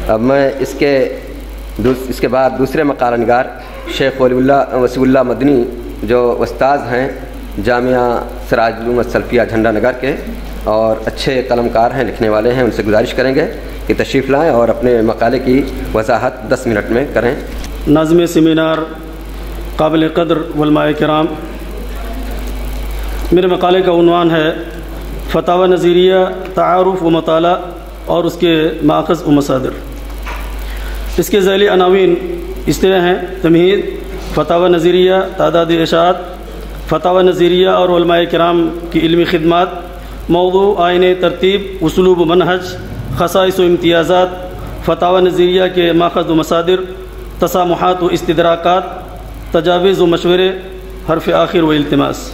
اب میں اس کے بعد دوسرے مقالہ نگار شیخ وسیع اللہ مدنی جو استاذ ہیں جامعہ سراج العلوم السلفیہ جھنڈا نگر کے اور اچھے قلم کار ہیں، لکھنے والے ہیں، ان سے گزارش کریں گے کہ تشریف لائیں اور اپنے مقالے کی وضاحت 10 منٹ میں کریں۔ ناظم سیمینار قابل قدر علماء کرام، میرے مقالے کا عنوان ہے فتاوی نظریہ، تعارف و مطالعہ اور اس کے ماخذ و مصادر۔ اس کے ذیلی عناوین اس طرح ہیں: تمہید، فتاوی نظریہ، تعداد اشاعت، فتاوی نظریہ اور علماء کرام کی علمی خدمات، موضوع، آئین ترتیب، اسلوب و منہج، خصائص و امتیازات، فتاوی نظریہ کے ماخذ و مصادر، تسامحات و استدراکات، تجاویز و مشورے، حرف آخر و التماس۔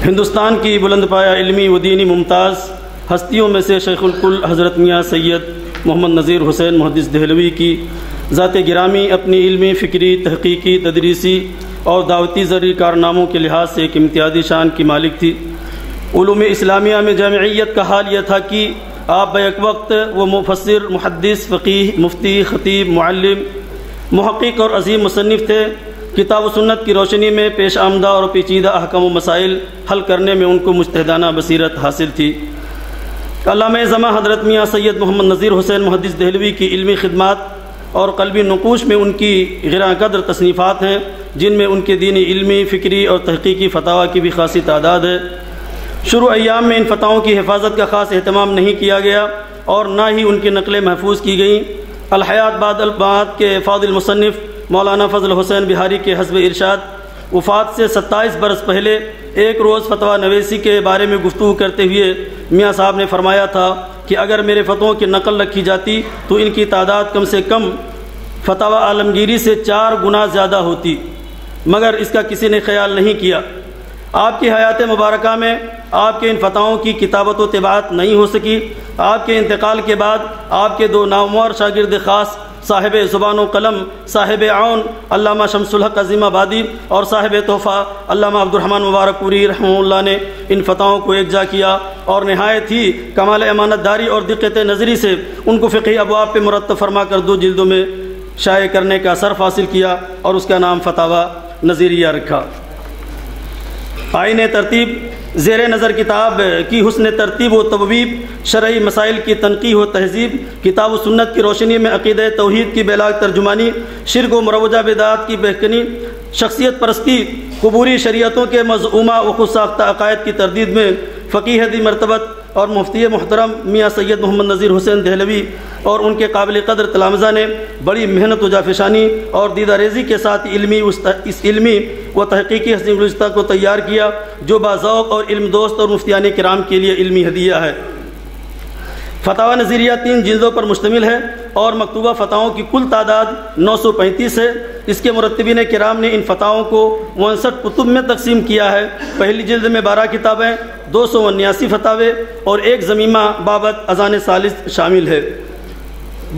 ہندوستان کی بلند پایہ علمی و دینی ممتاز ہستیوں میں سے شیخ الکل حضرت میاں سید محمد نذیر حسین محدث دہلوی کی ذات گرامی اپنی علمی، فکری، تحقیقی، تدریسی اور دعوتی زرعی کارناموں کے لحاظ سے ایک امتیازی شان کی مالک تھی۔ علوم اسلامیہ میں جامعیت کا حال یہ تھا کہ آپ بیک وقت وہ مفسر، محدث، فقیہ، مفتی، خطیب، معلم، محقق اور عظیم مصنف تھے۔ کتاب و سنت کی روشنی میں پیش آمدہ اور پیچیدہ احکام و مسائل حل کرنے میں ان کو مجتہدانہ بصیرت حاصل تھی۔ علامہ زماں حضرت میاں سید محمد نذیر حسین محدث دہلوی کی علمی خدمات اور قلبی نقوش میں ان کی گراں قدر تصنیفات ہیں، جن میں ان کے دینی، علمی، فکری اور تحقیقی فتاوی کی بھی خاصی تعداد ہے۔ شروع ایام میں ان فتاووں کی حفاظت کا خاص اہتمام نہیں کیا گیا اور نہ ہی ان کی نقلیں محفوظ کی گئیں۔ الحیات بعد البعات کے فاضل مصنف مولانا فضل حسین بہاری کے حسب ارشاد وفات سے 27 برس پہلے ایک روز فتویٰ نویسی کے بارے میں گفتگو کرتے ہوئے میاں صاحب نے فرمایا تھا کہ اگر میرے فتووں کی نقل رکھی جاتی تو ان کی تعداد کم سے کم فتویٰ عالمگیری سے 4 گنا زیادہ ہوتی، مگر اس کا کسی نے خیال نہیں کیا۔ آپ کی حیات مبارکہ میں آپ کے ان فتاووں کی کتابت و طباعت نہیں ہو سکی۔ آپ کے انتقال کے بعد آپ کے 2 نامور شاگرد خاص، صاحب زبان و قلم صاحب عون علامہ شمس الحق عظیم آبادی اور صاحب تحفہ علامہ عبدالرحمن مبارک پوری رحمہ اللہ نے ان فتاووں کو یکجا کیا اور نہایت ہی کمال امانت داری اور دقت نظری سے ان کو فقہی ابواب پہ مرتب فرما کر 2 جلدوں میں شائع کرنے کا شرف حاصل کیا اور اس کا نام فتاوی نظریہ رکھا۔ آئین ترتیب زیر نظر کتاب کی حسن ترتیب و تبویب، شرعی مسائل کی تنقیح و تہذیب، کتاب و سنت کی روشنی میں عقیدہ توحید کی بلاغ ترجمانی، شرک و مروجہ بدعات کی بہکنی، شخصیت پرستی، قبوری شریعتوں کے مزعومہ و خود ساختہ عقائد کی تردید میں فقیہ دی مرتبت اور مفتی محترم میاں سید محمد نذیر حسین دہلوی اور ان کے قابل قدر تلامذہ نے بڑی محنت و جافشانی اور دیدہ ریزی کے ساتھ اس علمی و تحقیقی حسین گلستہ کو تیار کیا، جو باذوق اور علم دوست اور مفتیان کرام کے لیے علمی ہدیہ ہے۔ فتاوی نظریہ 3 جلدوں پر مشتمل ہے اور مکتوبہ فتاووں کی کل تعداد 935 ہے۔ اس کے مرتبین کرام نے ان فتاووں کو 59 کتب میں تقسیم کیا ہے۔ پہلی جلد میں 12 کتابیں، 279 فتاوے اور 1 ضمیمہ بابت اذان ثالث شامل ہے۔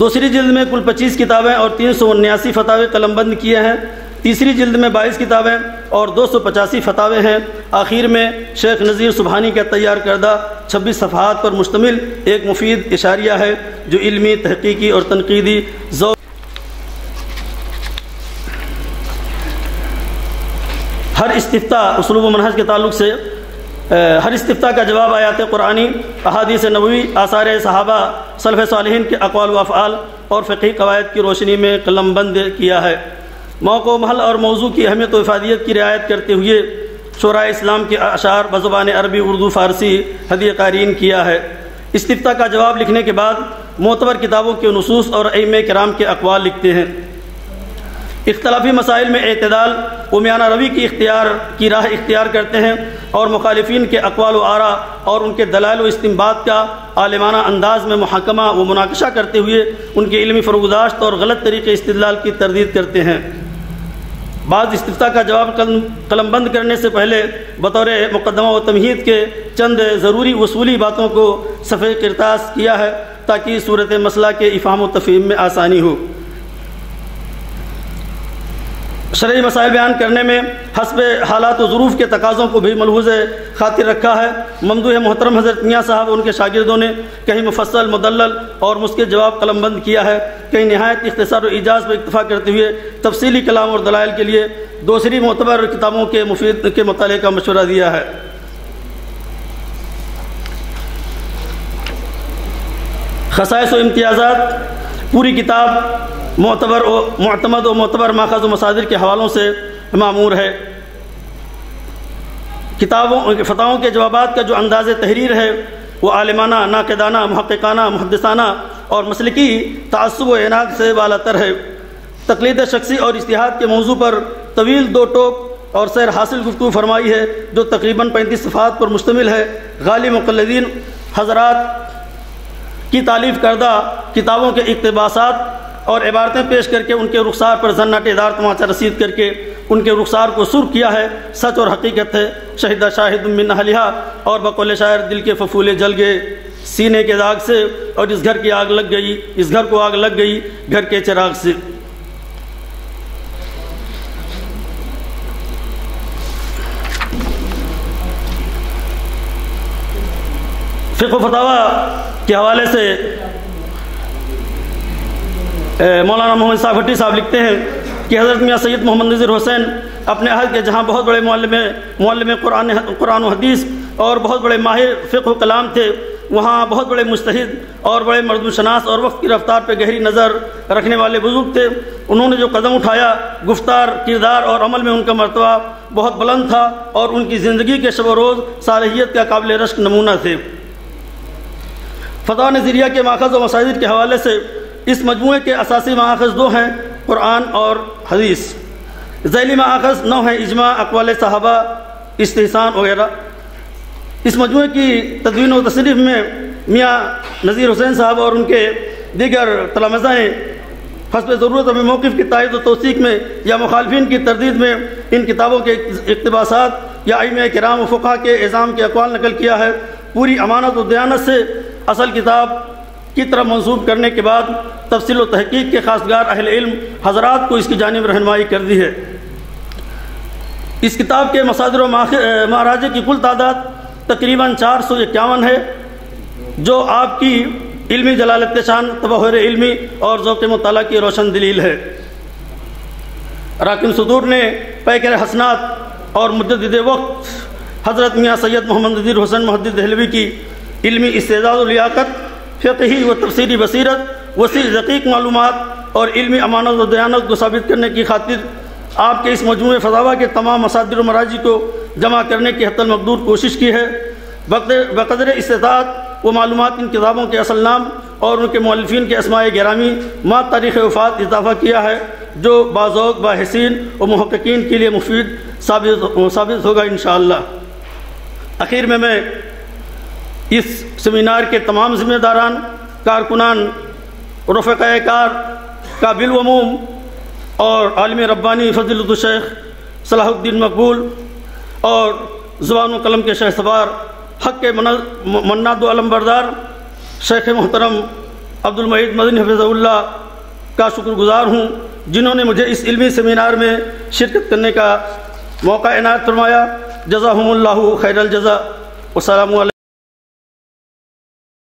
دوسری جلد میں کل 25 کتابیں اور 379 فتاوے قلم بند کیے ہیں۔ تیسری جلد میں 22 کتابیں اور 285 فتاوے ہیں۔ آخر میں شیخ نذیر سبحانی کا تیار کردہ 26 صفحات پر مشتمل ایک مفید اشاریہ ہے، جو علمی، تحقیقی اور تنقیدی ذوق ہر استفتاء اسلوب و منہج کے تعلق سے ہر استفتاء کا جواب آیات قرآنی، احادیث نبوی، آثار صحابہ، سلف صالحین کے اقوال و افعال اور فقہی قواعد کی روشنی میں قلم بند کیا ہے۔ موقع، محل اور موضوع کی اہمیت و افادیت کی رعایت کرتے ہوئے شعراء اسلام کے اشعار بزبان عربی، اردو، فارسی ہدیہ قارئین کیا ہے۔ استفتاء کا جواب لکھنے کے بعد معتبر کتابوں کے نصوص اور ائمہ کرام کے اقوال لکھتے ہیں۔ اختلافی مسائل میں اعتدال و میانہ روی کی راہ اختیار کرتے ہیں اور مخالفین کے اقوال و آراء اور ان کے دلائل و استنباط کا عالمانہ انداز میں محاکمہ و مناقشہ کرتے ہوئے ان کے علمی فروگزاشت اور غلط طریقے استدلال کی تردید کرتے ہیں۔ بعض استفتاء کا جواب قلم بند کرنے سے پہلے بطور مقدمہ و تمہید کے چند ضروری اصولی باتوں کو صفحہ کرتاس کیا ہے تاکہ صورت مسئلہ کے افہام و تفہیم میں آسانی ہو۔ شرعی مسائل بیان کرنے میں حسب حالات و ظروف کے تقاضوں کو بھی ملحوظ خاطر رکھا ہے۔ ممدوح محترم حضرت میاں صاحب اور ان کے شاگردوں نے کہیں مفصل، مدلل اور مسکت جواب قلم بند کیا ہے، کہیں نہایت اختصار و ایجاز پر اکتفا کرتے ہوئے تفصیلی کلام اور دلائل کے لیے دوسری معتبر کتابوں کے مفید کے مطالعے کا مشورہ دیا ہے۔ خصائص و امتیازات، پوری کتاب معتمد و معتبر ماخذ و مصادر کے حوالوں سے معمور ہے۔ فتاووں کے جوابات کا جو انداز تحریر ہے وہ عالمانہ، ناقدانہ، محققانہ، محدثانہ اور مسلکی تعصب و عناد سے بالا تر ہے۔ تقلید شخصی اور اجتہاد کے موضوع پر طویل دو ٹوک اور سیر حاصل گفتگو فرمائی ہے، جو تقریباً 35 صفحات پر مشتمل ہے۔ غالی مقلدین حضرات کی تالیف کردہ کتابوں کے اقتباسات اور عبارتیں پیش کر کے ان کے رخسار پر زناٹے دار تماچا رسید کر کے ان کے رخسار کو سرخ کیا ہے۔ سچ اور حقیقت ہے۔ شہیدہ شاہد من اہلہا، اور بقول شاعر دل کے ففولے جل گئے سینے کے داغ سے، اور اس گھر کی آگ لگ گئی، اس گھر کو آگ لگ گئی گھر کے چراغ سے۔ فقہ و فتاوی کے حوالے سے مولانا محمد صاحب بھٹی صاحب لکھتے ہیں کہ حضرت میاں سید محمد نذیر حسین اپنے عہد کے جہاں بہت بڑے معلم قرآن و حدیث اور بہت بڑے ماہر فقہ و کلام تھے، وہاں بہت بڑے مجتہد اور بڑے مردم شناس اور وقت کی رفتار پہ گہری نظر رکھنے والے بزرگ تھے۔ انہوں نے جو قدم اٹھایا، گفتار، کردار اور عمل میں ان کا مرتبہ بہت بلند تھا، اور ان کی زندگی کے شب و روز صالحیت کا قابل رشک نمونہ تھے۔ فتاوی نظریہ کے ماخذ و مصادر کے حوالے سے اس مجموعے کے اساسی ماخذ دو ہیں، قرآن اور حدیث۔ ذیلی ماخذ 9 ہیں، اجماع، اقوال صحابہ، استحسان وغیرہ۔ اس مجموعے کی تدوین و تصنیف میں میاں نذیر حسین صاحب اور ان کے دیگر تلامذہ نے حسب ضرورت اپنے موقف کی تائید و توثیق میں یا مخالفین کی تردید میں ان کتابوں کے اقتباسات یا ائمہ کرام و فقہا کے اعظام کے اقوال نقل کیا ہے۔ پوری امانت و دیانت سے اصل کتاب کی طرف منسوب کرنے کے بعد تفصیل و تحقیق کے خاصگار اہل علم حضرات کو اس کی جانب رہنمائی کر دی ہے۔ اس کتاب کے مصادر و مراجع کی کل تعداد تقریباً 451 ہے، جو آپ کی علمی جلالت شان، تبحر علمی اور ذوق مطالعہ کی روشن دلیل ہے۔ راکن صدور نے پیکر حسنات اور مجدد وقت حضرت میاں سید محمد نذیر حسین محدث دہلوی کی علمی استعداد و لیاقت، فقہی و تفسیری بصیرت، وسیع دقیق معلومات اور علمی امانت و دیانت کو ثابت کرنے کی خاطر آپ کے اس مجموعے فتاوی کے تمام مصادر و مراجع کو جمع کرنے کی حتی المقدور کوشش کی ہے۔ بقدر استطاعت وہ معلومات ان کتابوں کے اصل نام اور ان کے مؤلفین کے اسماء گرامی ما تاریخ وفات اضافہ کیا ہے، جو باذوق، باحثین و محققین کے لیے مفید ثابت ہوگا انشاءاللہ۔ آخر میں اس سیمینار کے تمام ذمہ داران، کارکنان، رفقائے کار کا بالعموم اور عالم ربانی فضیلۃ الشیخ صلاح الدین مقبول اور زبان و قلم کے شیخ سوار حق کے مناد و علم بردار شیخ محترم عبد المعید مدنی حفظہ اللہ کا شکر گزار ہوں، جنہوں نے مجھے اس علمی سیمینار میں شرکت کرنے کا موقع عنایت فرمایا۔ جزاہم اللہ خیر الجزا۔ والسلام علیکم۔